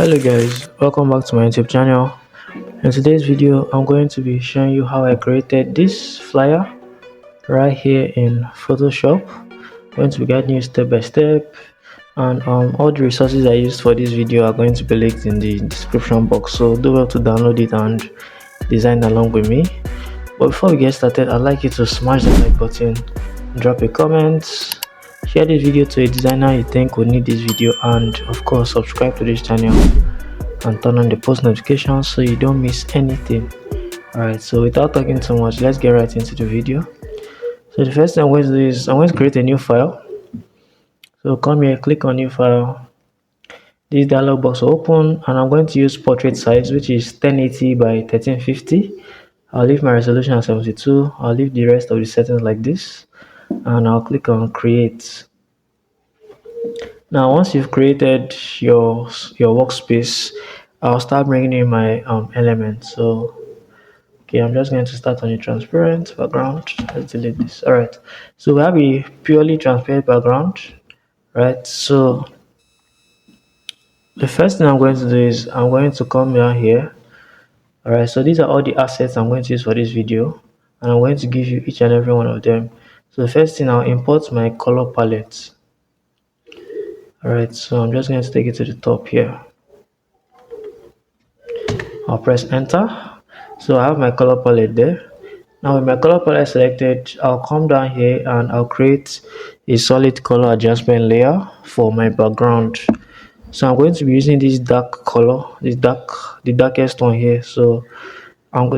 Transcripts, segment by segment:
Hello guys, welcome back to my YouTube channel. In today's video I'm going to be showing you how I created this flyer right here in Photoshop. I'm going to be guiding you step by step, and all the resources I used for this video are going to be linked in the description box, so do well to download it and design along with me. But before we get started, I'd like you to smash the like button, drop a comment, share this video to a designer you think would need this video, and of course subscribe to this channel and turn on the post notifications so you don't miss anything. Alright, so without talking too much, let's get right into the video. So the first thing I'm going to do is I'm going to create a new file. So come here, click on new file. This dialog box will open, and I'm going to use portrait size, which is 1080 by 1350. I'll leave my resolution at 72. I'll leave the rest of the settings like this, and I'll click on create. Now once you've created your workspace, I'll start bringing in my elements. So okay, I'm just going to start on a transparent background. Let's delete this. All right, so we have a purely transparent background, right? So the first thing I'm going to do is I'm going to come down here. All right, so these are all the assets I'm going to use for this video, and I'm going to give you each and every one of them. So the first thing, I'll import my color palette. All right, so I'm just going to take it to the top here. I'll press enter. So I have my color palette there. Now with my color palette selected, I'll come down here and I'll create a solid color adjustment layer for my background. So I'm going to be using this dark color, the darkest one here. So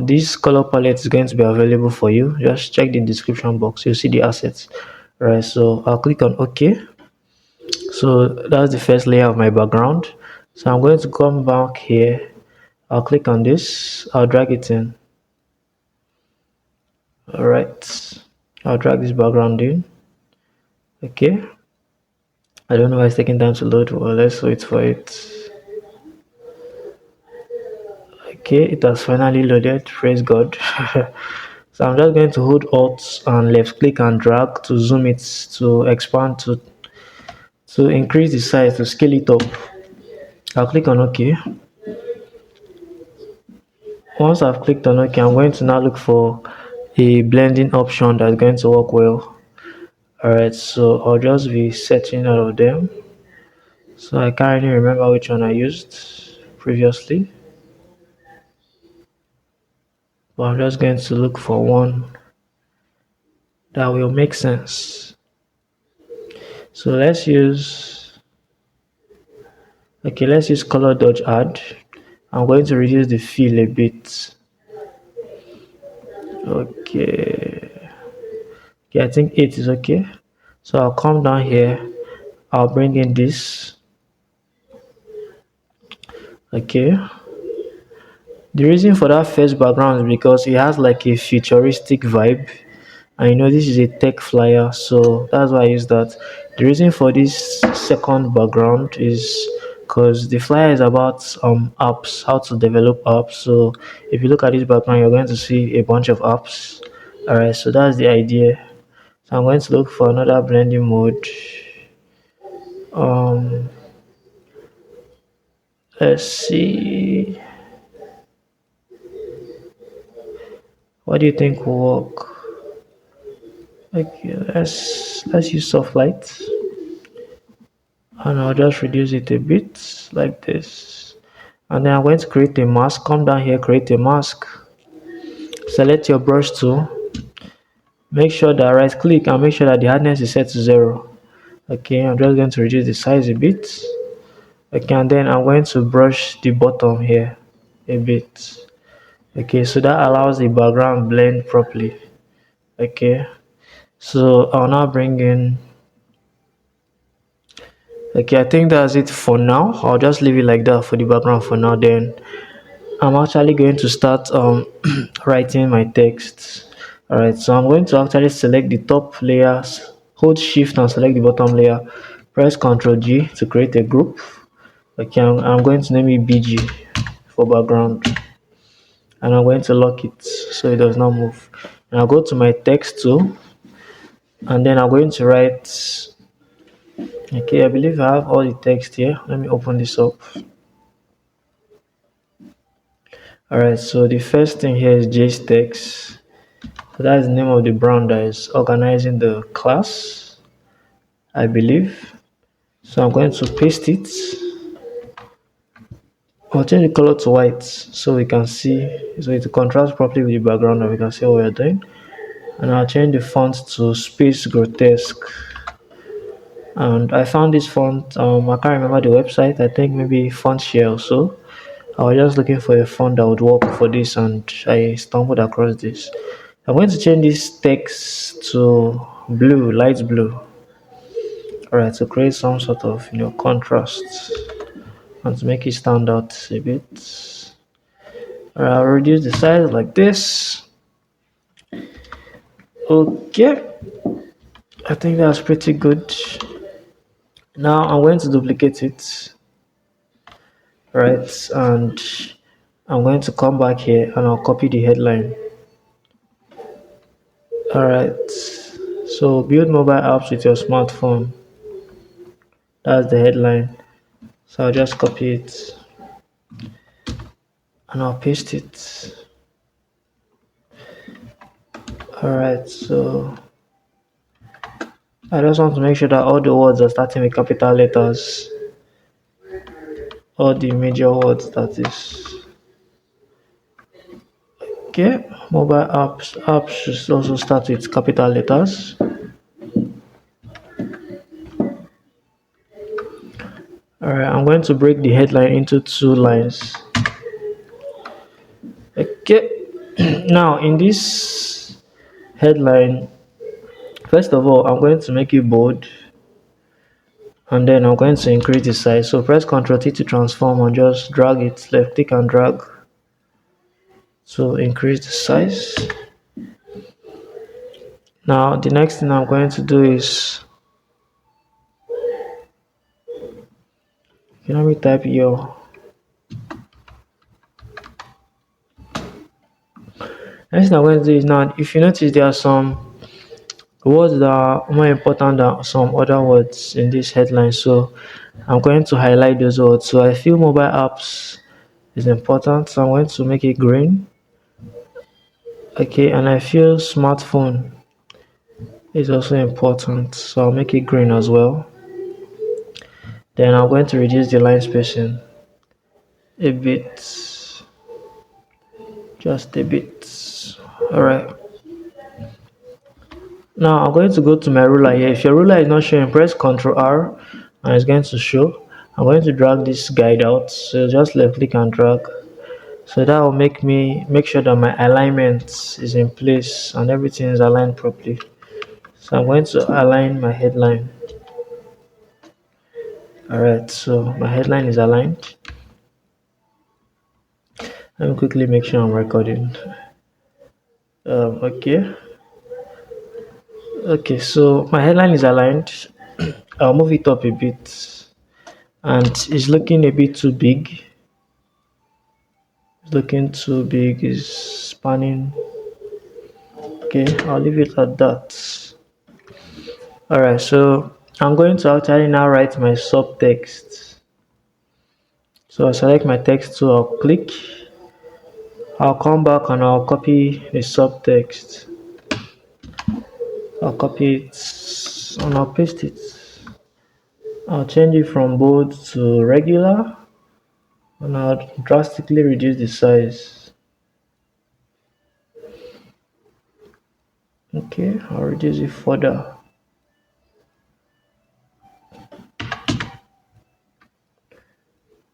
this color palette is going to be available for you. Just check the description box, you'll see the assets. Right, so I'll click on OK. So that's the first layer of my background. So I'm going to come back here. I'll click on this, I'll drag it in. All right, I'll drag this background in. Okay, I don't know why it's taking time to load. Well, let's wait for it. Okay, it has finally loaded, praise God. So I'm just going to hold Alt and left click and drag to zoom it, to expand, to increase the size, to scale it up. I'll click on OK. Once I've clicked on OK, I'm going to now look for a blending option that's going to work well. Alright, so I'll just be searching out of them. So I can't really remember which one I used previously, but I'm just going to look for one that will make sense. So let's use color dodge add. I'm going to reduce the fill a bit. Okay, I think 8 is okay. So I'll come down here, I'll bring in this. Okay, the reason for that first background is because it has like a futuristic vibe, and you know this is a tech flyer, so that's why I use that. The reason for this second background is because the flyer is about apps, how to develop apps. So if you look at this background, you're going to see a bunch of apps. All right, so that's the idea. So I'm going to look for another blending mode. Let's see, what do you think will work? Okay, let's use soft light, and I'll just reduce it a bit like this. And then I'm going to create a mask. Come down here, create a mask, select your brush tool, make sure that right click and make sure that the hardness is set to 0. Okay, I'm just going to reduce the size a bit. Okay, and then I'm going to brush the bottom here a bit. Okay, so that allows the background blend properly. Okay, so I'll now bring in. Okay, I think that's it for now. I'll just leave it like that for the background for now. Then I'm actually going to start writing my text. All right, so I'm going to actually select the top layers, hold shift and select the bottom layer, press Ctrl G to create a group. Okay, I'm going to name it BG for background, and I'm going to lock it so it does not move. And I'll go to my text tool, and then I'm going to write. Okay, I believe I have all the text here. Let me open this up. Alright, so the first thing here is JSTEX. So that is the name of the brand that is organizing the class, I believe. So I'm going to paste it. I'll change the color to white so we can see, so it contrasts properly with the background and we can see what we're doing. And I'll change the font to Space Grotesque. And I found this font, I can't remember the website, I think maybe Fontshare or so. I was just looking for a font that would work for this and I stumbled across this. I'm going to change this text to blue, light blue. Alright, to create some sort of contrast and to make it stand out a bit. Alright, I'll reduce the size like this. Okay, I think that's pretty good. Now I'm going to duplicate it, right? And I'm going to come back here and I'll copy the headline. Alright, so build mobile apps with your smartphone. That's the headline. So I'll just copy it and I'll paste it. Alright, so I just want to make sure that all the words are starting with capital letters. All the major words, that is. Okay, mobile apps should also start with capital letters. Alright, I'm going to break the headline into 2 lines. Okay, now in this headline, first of all, I'm going to make it bold and then I'm going to increase the size. So press Ctrl T to transform and just drag it, left click and drag to increase the size. Now the next thing I'm going to do is, let me type your. Next thing I'm going to do is, now if you notice there are some words that are more important than some other words in this headline, so I'm going to highlight those words. So I feel mobile apps is important, so I'm going to make it green. Okay, and I feel smartphone is also important, so I'll make it green as well. Then I'm going to reduce the line spacing a bit, just a bit. Alright, now I'm going to go to my ruler here. If your ruler is not showing, press Ctrl R and it's going to show. I'm going to drag this guide out, so just left click and drag. So that will make sure that my alignment is in place and everything is aligned properly. So I'm going to align my headline. Alright, so my headline is aligned. Let me quickly make sure I'm recording. Okay, so my headline is aligned. I'll move it up a bit and it's looking a bit too big. It's spanning. Okay, I'll leave it at that. Alright, so I'm going to actually now write my subtext. So I select my text tool, I'll click, I'll come back and I'll copy the subtext. I'll copy it and I'll paste it. I'll change it from bold to regular and I'll drastically reduce the size. Okay, I'll reduce it further.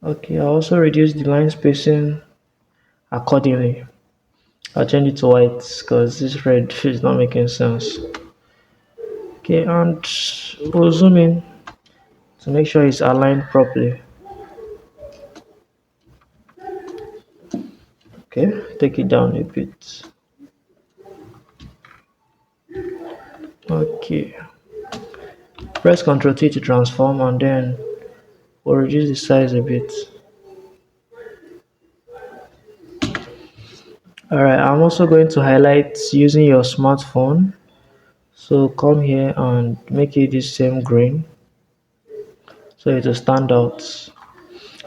Okay, I'll also reduce the line spacing accordingly. I'll change it to white because this red is not making sense. Okay, and we'll zoom in to make sure it's aligned properly. Okay, take it down a bit. Okay, press Ctrl T to transform and then we'll reduce the size a bit. Alright, I'm also going to highlight using your smartphone. So come here and make it the same green so it will stand out,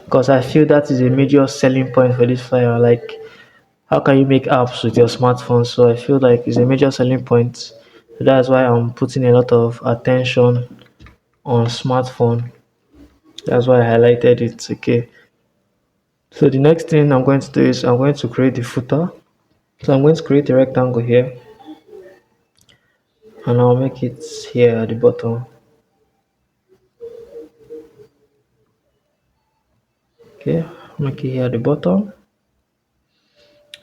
because I feel that is a major selling point for this flyer. Like how can you make apps with your smartphone. So I feel like it's a major selling point. So that's why I'm putting a lot of attention on smartphone. That's why I highlighted it. Okay. So the next thing I'm going to do is I'm going to create the footer. So I'm going to create a rectangle here and I'll make it here at the bottom. Okay, make it here at the bottom.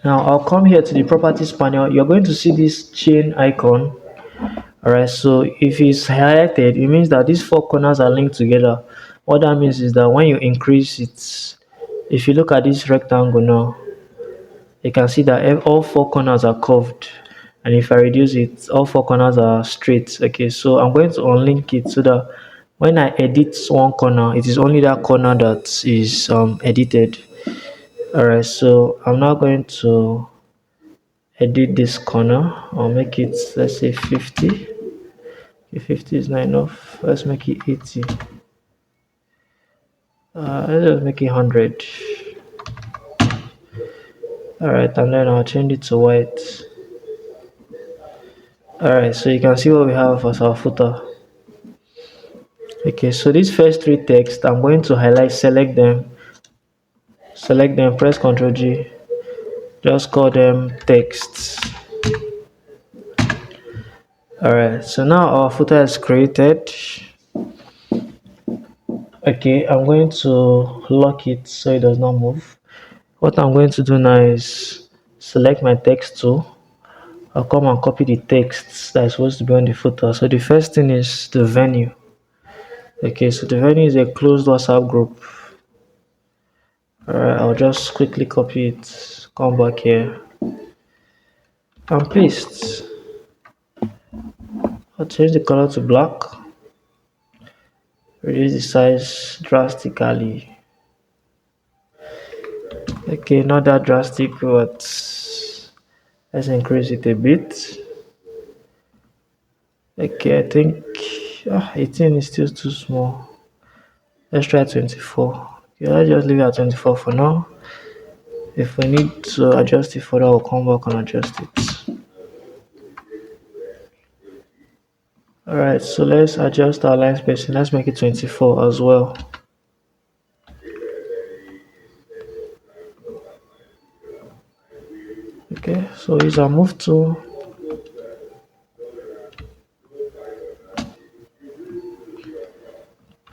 Now I'll come here to the properties panel. You're going to see this chain icon. Alright, so if it's highlighted, it means that these four corners are linked together. What that means is that when you increase it, if you look at this rectangle now, you can see that all four corners are curved. And if I reduce it, all four corners are straight. Okay, so I'm going to unlink it so that when I edit one corner, it is only that corner that is edited. Alright, so I'm now going to edit this corner. I'll make it, let's say 50. If 50 is not enough, let's make it 80. Let's just make it 100. Alright, and then I'll change it to white. Alright, so you can see what we have as our footer. Okay, so these first three texts, I'm going to highlight, select them, press Ctrl G, just call them texts. Alright, so now our footer is created. Okay, I'm going to lock it so it does not move. What I'm going to do now is select my text tool. I'll come and copy the text that is supposed to be on the footer. So the first thing is the venue. Okay, so the venue is a closed WhatsApp group. Alright, I'll just quickly copy it, come back here and paste. I'll change the color to black, reduce the size drastically. Okay, not that drastic, but let's increase it a bit. Okay, I think 18 is still too small. Let's try 24. Okay, let's just leave it at 24 for now. If we need to adjust it further, we'll come back and adjust it. Alright, so let's adjust our line spacing. Let's make it 24 as well. Okay, so use our move tool.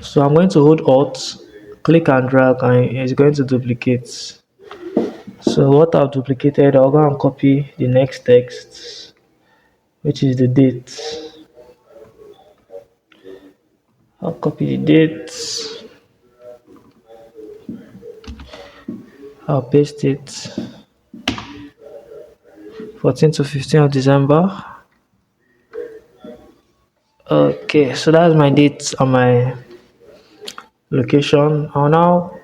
So I'm going to hold Alt, click and drag, and it's going to duplicate. So what I've duplicated, I'll go and copy the next text, which is the date. I'll copy the date. I'll paste it. 14 to 15 of December. Okay, so that's my date on my location. I'll now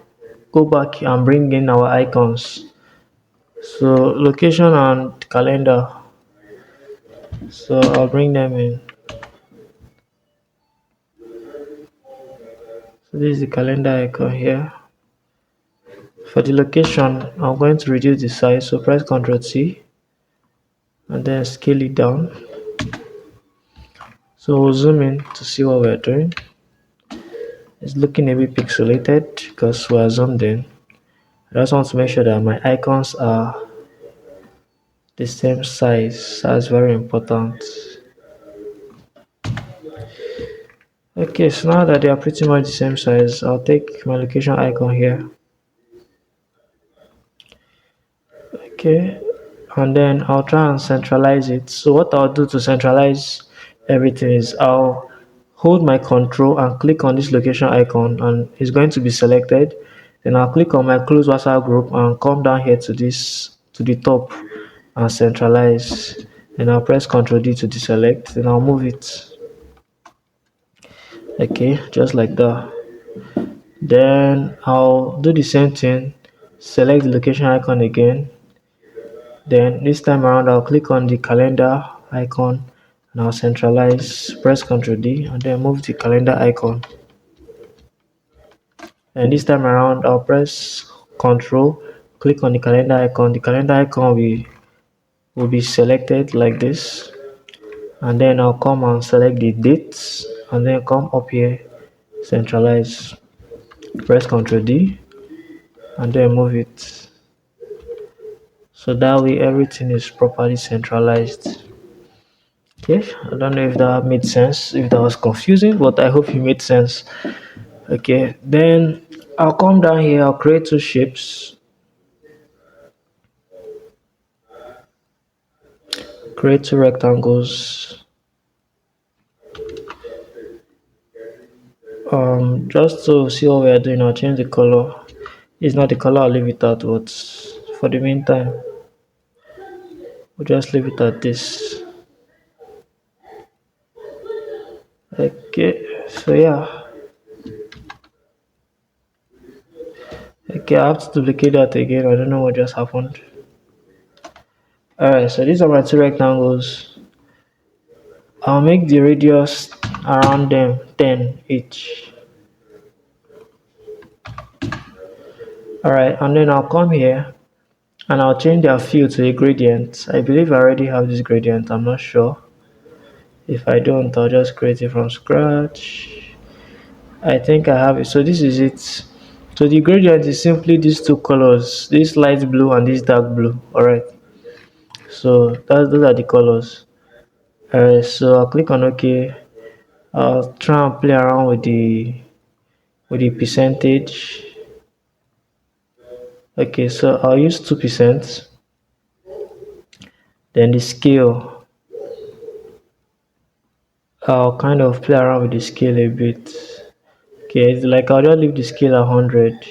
go back and bring in our icons. So location and calendar. So I'll bring them in. So this is the calendar icon here. For the location, I'm going to reduce the size. So press Ctrl T and then scale it down. So we'll zoom in to see what we're doing. It's looking a bit pixelated because we're zoomed in. I just want to make sure that my icons are the same size. That's very important. Okay, so now that they are pretty much the same size, I'll take my location icon here. Okay, and then I'll try and centralize it. So what I'll do to centralize everything is I'll hold my control and click on this location icon and it's going to be selected. Then I'll click on my close WhatsApp group and come down here to the top and centralize. Then I'll press Ctrl D to deselect. Then I'll move it. Okay, just like that. Then I'll do the same thing, select the location icon again. Then this time around I'll click on the calendar icon and I'll centralize, press Ctrl D and then move the calendar icon. And this time around I'll press Ctrl, click on the calendar icon. The calendar icon will be selected like this, and then I'll come and select the dates, and then come up here, centralize, press Ctrl D, and then move it so that way everything is properly centralized. Okay, I don't know if that made sense, if that was confusing, but I hope it made sense. Okay, then I'll come down here, I'll create two shapes, create two rectangles. Just to see what we are doing, I'll change the color. It's not the color, I'll leave it out, but for the meantime, we'll just leave it at this. Okay, so yeah. Okay, I have to duplicate that again. I don't know what just happened. Alright, so these are my two rectangles. I'll make the radius around them 10 each. Alright, and then I'll come here and I'll change their fill to a gradient. I believe I already have this gradient, I'm not sure. If I don't, I'll just create it from scratch. I think I have it. So this is it. So the gradient is simply these two colors, this light blue and this dark blue. Alright, so those are the colors. Alright, so I'll click on OK. I'll try and play around with the percentage. Okay, so I'll use 2%. Then the scale, I'll kind of play around with the scale a bit. Okay, it's like I'll just leave the scale at 100.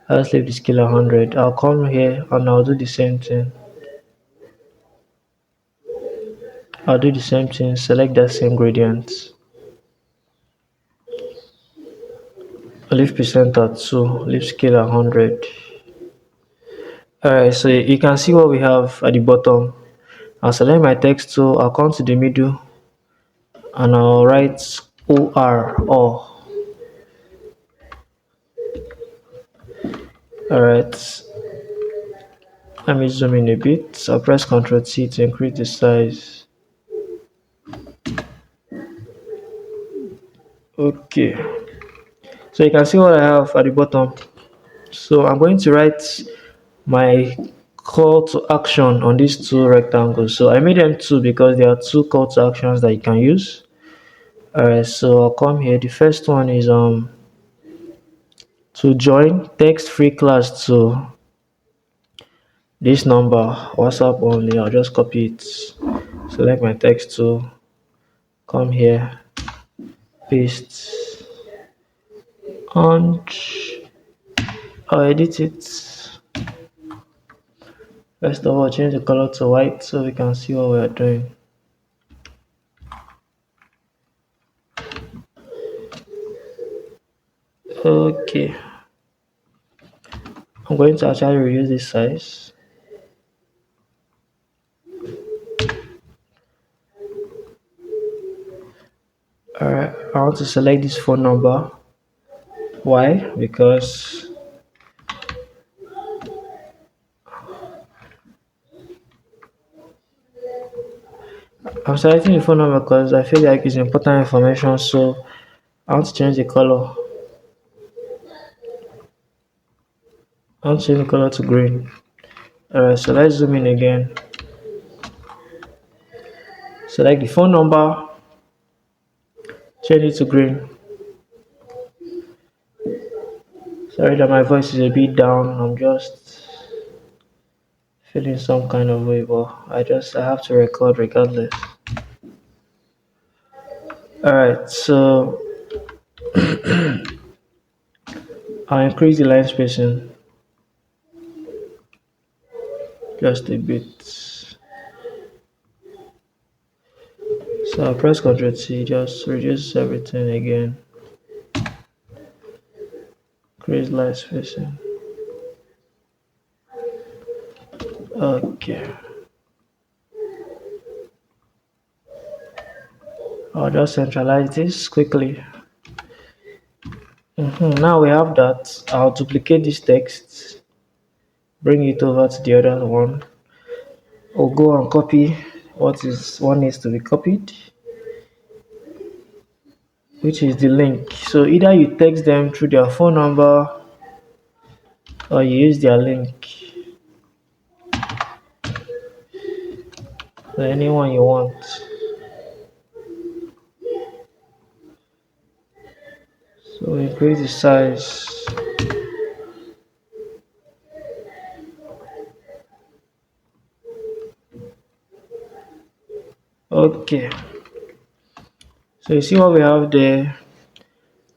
I'll just leave the scale at 100. I'll come here and I'll do the same thing. I'll do the same thing, select that same gradient. Leave percent at 2, leave scale at 100. Alright, so you can see what we have at the bottom. I'll select my text tool, I'll come to the middle and I'll write or. Alright, let me zoom in a bit. I'll press Ctrl T to increase the size. Okay, so you can see what I have at the bottom. So I'm going to write my call to action on these two rectangles. So I made them two because there are two call to actions that you can use. Alright, so I'll come here. The first one is to join text free class to this number, WhatsApp only. I'll just copy it, select my text tool, come here, paste, and I'll edit it. First of all, change the color to white so we can see what we are doing. Okay, I'm going to actually reduce this size. Alright, I want to select this phone number. Why? Because I'm selecting the phone number because I feel like it's important information, so I want to change the color. I want to change the color to green. Alright, so let's zoom in again. Select the phone number, change it to green. Sorry that my voice is a bit down. I'm just feeling some kind of way, but I have to record regardless. Alright, so I'll increase the line spacing just a bit. So I'll press Ctrl T, just reduce everything again. Increase line spacing. Okay. I'll just centralize this quickly. Now we have that. I'll duplicate this text. bring it over to the other one, or go and copy what is one needs to be copied, which is the link. So either you text them through their phone number or you use their link. So anyone you want. So increase the size. Okay. So you see what we have there.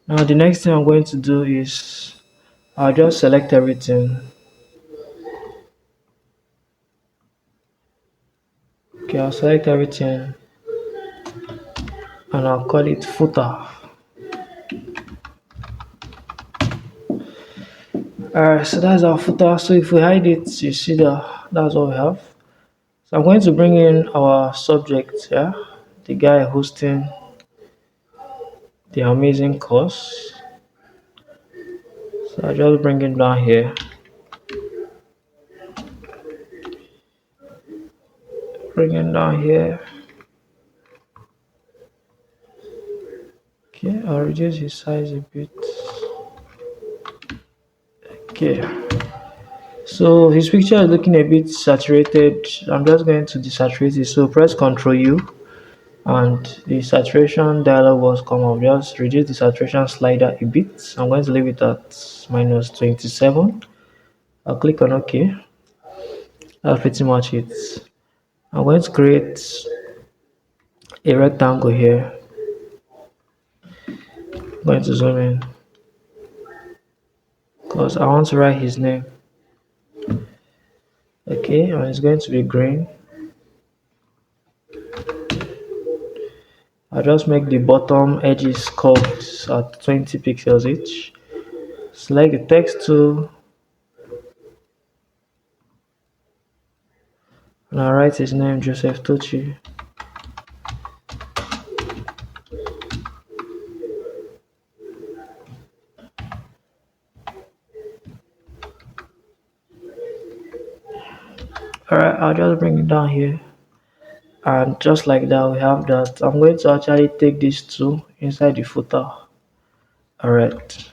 Now the next thing I'm going to do is I'll just select everything. Okay, I'll select everything and I'll call it footer. Alright, so that's our footer. So if we hide it, you see that's what we have. So I'm going to bring in our subject, yeah, the guy hosting the amazing course. So I'll just bring it down here. Bring it down here. Okay, I'll reduce his size a bit. Okay, so his picture is looking a bit saturated. I'm just going to desaturate it. So press Ctrl U and the saturation dialog will come up. Just reduce the saturation slider a bit. I'm going to leave it at -27. I'll click on OK. That's pretty much it. I'm going to create a rectangle here. I'm going to zoom in because I want to write his name. Okay, and it's going to be green. I'll just make the bottom edges curved at 20 pixels each. Select the text tool and I'll write his name, Joseph Tochi. Alright, I'll just bring it down here. And just like that, we have that. I'm going to actually take these two inside the footer. Alright.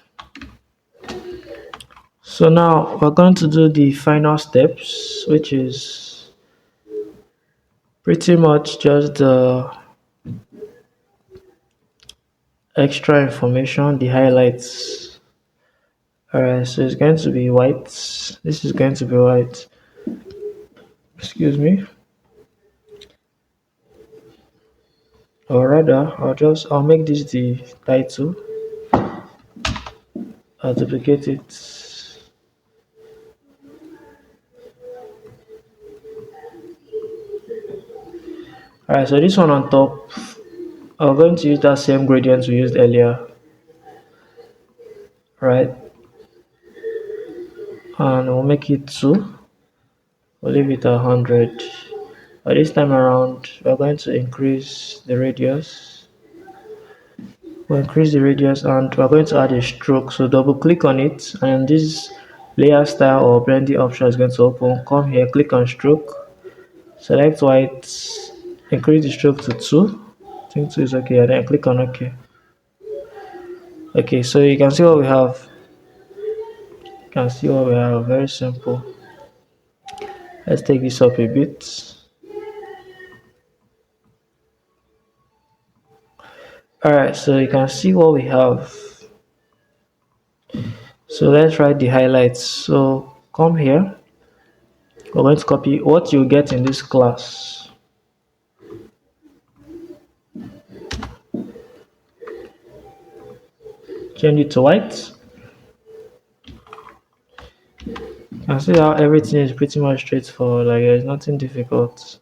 So now we're going to do the final steps, which is pretty much just the extra information, the highlights. Alright, so it's going to be white. This is going to be white. Excuse me. Or rather, I'll make this the title. I'll duplicate it. Alright, so this one on top, I'm going to use that same gradient we used earlier. Right, and we'll make it 2. We'll leave it 100. But this time around, we're going to increase the radius. We'll increase the radius and we're going to add a stroke. So double click on it and this layer style or blending option is going to open. Come here, click on stroke, select white, increase the stroke to 2. I think 2 is okay, and then click on OK. Okay, so you can see what we have. You can see what we have. Very simple. Let's take this up a bit. Alright, so you can see what we have. So let's write the highlights. So come here. We're going to copy what you get in this class. Change it to white. You can see how everything is pretty much straightforward. Like there's nothing difficult.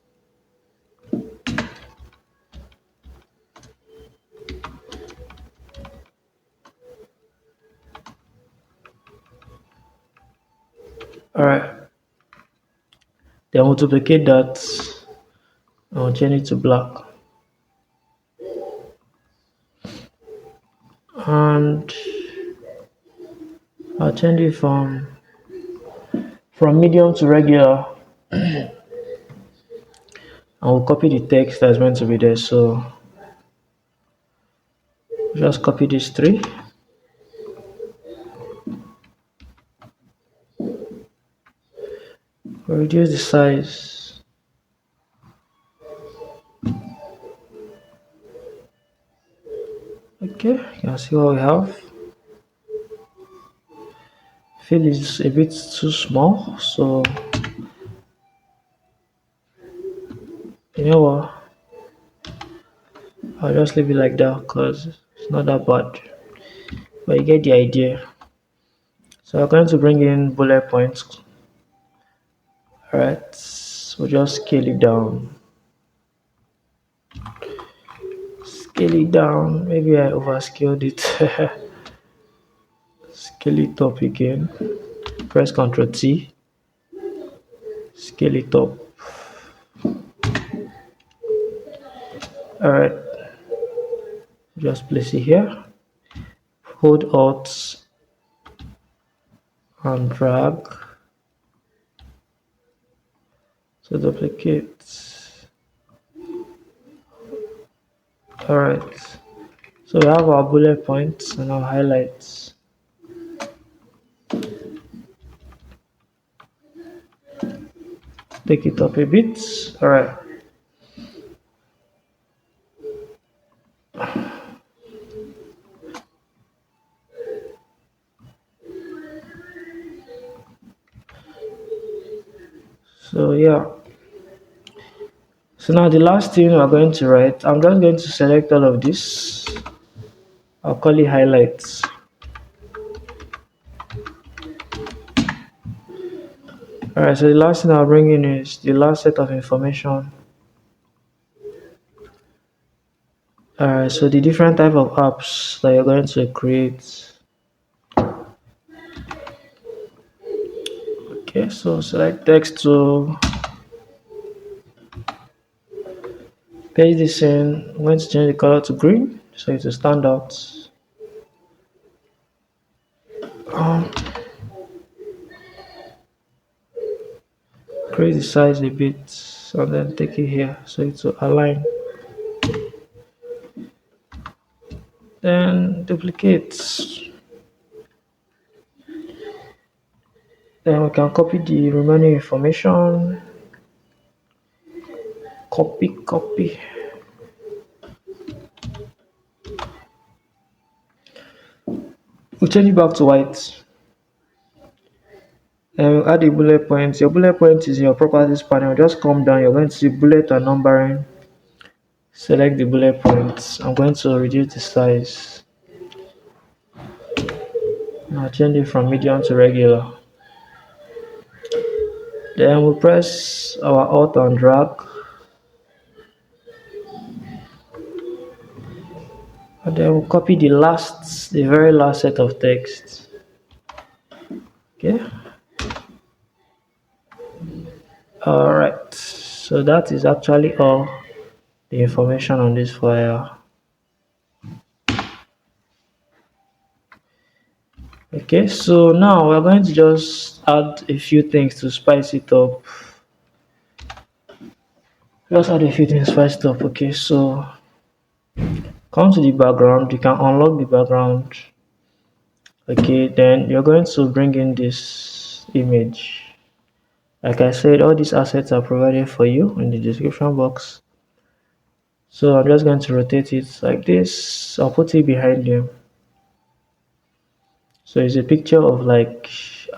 Alright. Then we'll duplicate that. And we'll change it to black. And I'll change it from From medium to regular, I will copy the text that's meant to be there. So just copy these three, reduce the size. Okay, you can see what we have. Fill is a bit too small, so you know what? I'll just leave it like that because it's not that bad. But you get the idea. So I'm going to bring in bullet points. Alright, so just scale it down. Scale it down. Maybe I overscaled it. Scale it up again. Press Ctrl T. Scale it up. Alright, just place it here. Hold Alt and drag to duplicate. Alright, so we have our bullet points and our highlights. Take it up a bit. Alright. So yeah. So now the last thing we're going to write, I'm just going to select all of this. I'll call it highlights. Alright, so the last thing I'll bring in is the last set of information. Alright, so the different type of apps that you're going to create. Okay, so select text to paste this in. I'm going to change the color to green so it will stand out. Increase the size a bit and then take it here so it will align. Then duplicate. Then we can copy the remaining information. Copy. We'll change it back to white. Then we'll add a bullet point. Your bullet point is in your properties panel. Just come down. You're going to see bullet and numbering. Select the bullet points. I'm going to reduce the size. I'll change it from medium to regular. Then we'll press our Alt and drag. And then we'll copy the very last set of text. Okay. Alright. So that is actually all the information on this flyer. Okay, so now we're going to just add a few things to spice it up. Just add a few things to spice it up. Okay, so come to the background. You can unlock the background. Okay, then you're going to bring in this image. Like I said, all these assets are provided for you in the description box. So I'm just going to rotate it like this. I'll put it behind you. So it's a picture of like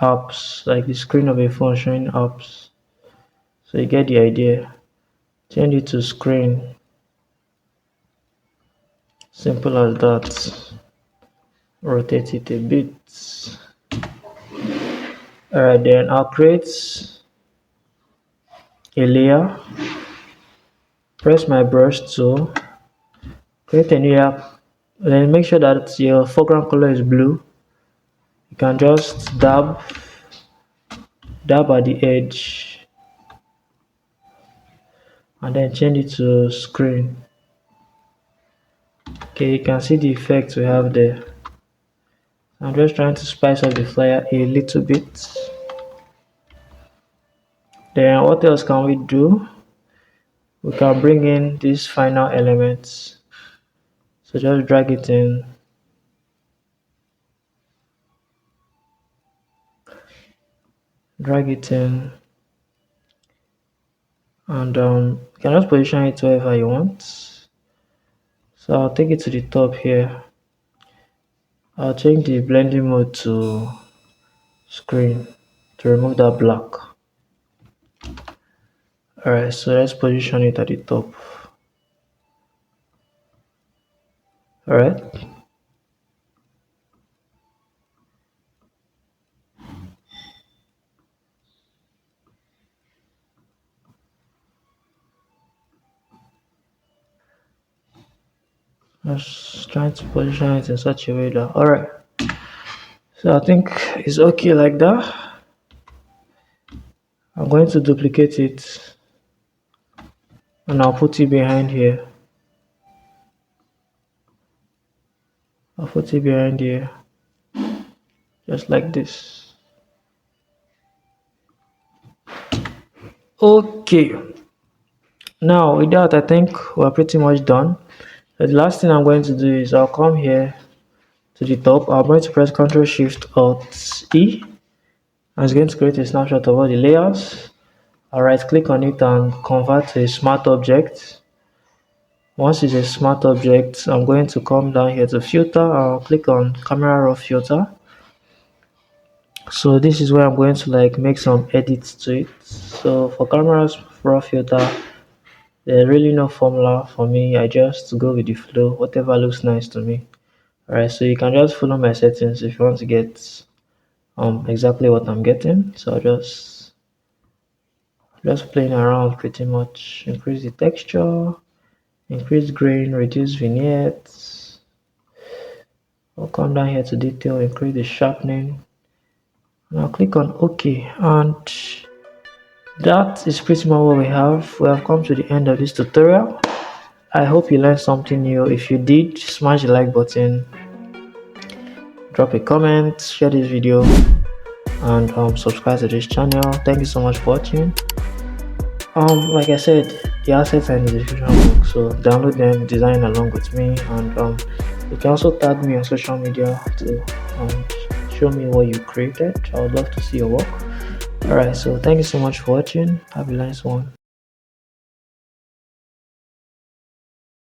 apps, like the screen of a phone showing apps. So you get the idea. Change it to screen. Simple as that. Rotate it a bit. Alright, then I'll create a layer. Press my brush tool. Create a new layer. Then make sure that your foreground color is blue. You can just dab at the edge and then change it to screen. Okay, you can see the effect we have there. I'm just trying to spice up the flyer a little bit. Then what else can we do? We can bring in these final elements. So just drag it in. Drag it in. And you can just position it wherever you want. So I'll take it to the top here. I'll change the blending mode to screen to remove that black. Alright, so let's position it at the top. Alright. Just trying to position it in such a way that alright. So I think it's okay like that. I'm going to duplicate it and I'll put it behind here. I'll put it behind here. Just like this. Okay. Now with that I think we're pretty much done. The last thing I'm going to do is I'll come here to the top. I'm going to press Ctrl Shift Alt E. And it's going to create a snapshot of all the layers. I'll right click on it and convert to a smart object. Once it's a smart object, I'm going to come down here to filter. I'll click on camera raw filter. So this is where I'm going to like make some edits to it. So for camera raw filter, there's really no formula for me. I just go with the flow, whatever looks nice to me. Alright, so you can just follow my settings if you want to get exactly what I'm getting. So just playing around pretty much. Increase the texture, increase grain, reduce vignettes. I'll come down here to detail, increase the sharpening, and I'll click on OK. And that is pretty much what we have. We have come to the end of this tutorial. I hope you learned something new. If you did, smash the like button, drop a comment, share this video, and subscribe to this channel. Thank you so much for watching. Like I said, the assets are in the description box, so download them, design along with me, and you can also tag me on social media to show me what you created. I would love to see your work. Alright, so thank you so much for watching. Have a nice one.